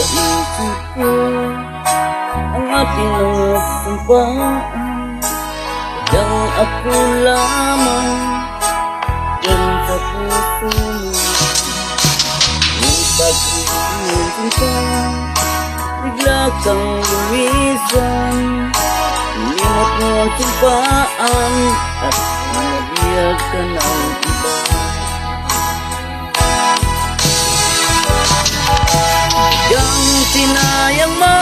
isip ko ang ating mga sumpaan. Yang ako lamang yan sa puso mo. Nung pag-ibig ka, bigla kang lumisan. Limot mo ang sumpaan at nabiyag ka ng iba. Yang sinayang mo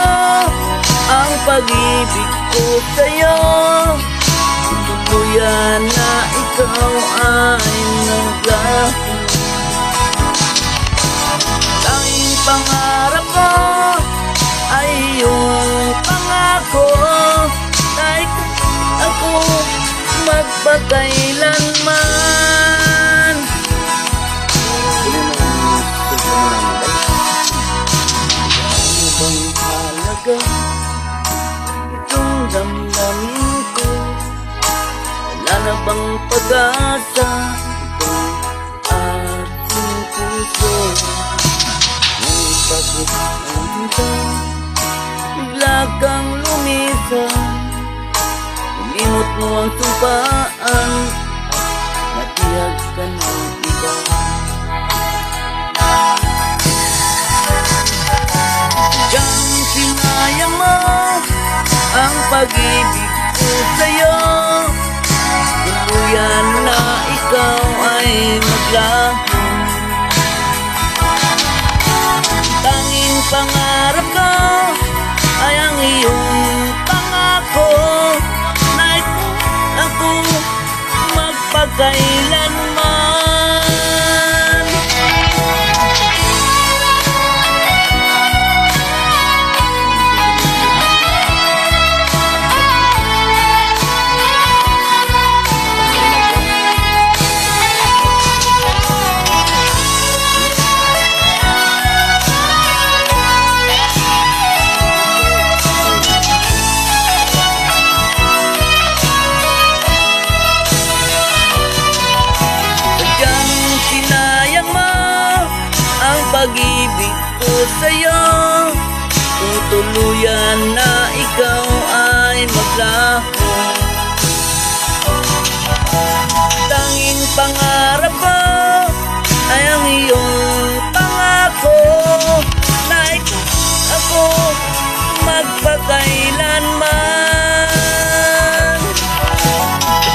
ang pag-ibig ko sa'yo. Tuluyan na ikaw ay naglaho. Tanging pangarap ko ay iyong pangako. Kahit ako magpakailanman. Ano bang halaga itong damdamin ko? Wala na bang pag-asa itong ating puso? Nung pagod ang tinta, bigla kang lumisan. Limot mo ang sumpaan at natiyag ka ng iba. Yang sinayang mo ang pag-ibig ko sa'yo. Tuluyan na ikaw ay maglaho. Tanging pangarap ko ay ang iyong pangako. Nais ako magpakailanman. Pag-ibig ko sa'yo, kung tuluyan na ikaw ay maglaho. Tanging pangarap ko ay ang iyong pangako. Nais ako magpakailanman.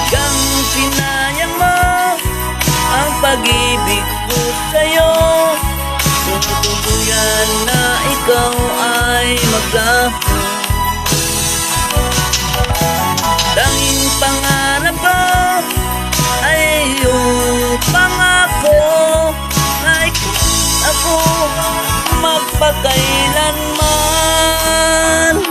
Hanggang sinayang mo ang pag-ibig ko sa'yo. Tuluyan na ikaw ay maglaho. Tanging pangarap ko ay iyong pangako. Nais ako magpakailanman.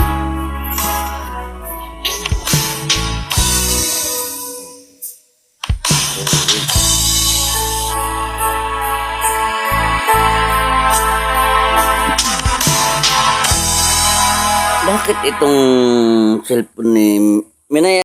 Bakit itong cellphone ni Minaya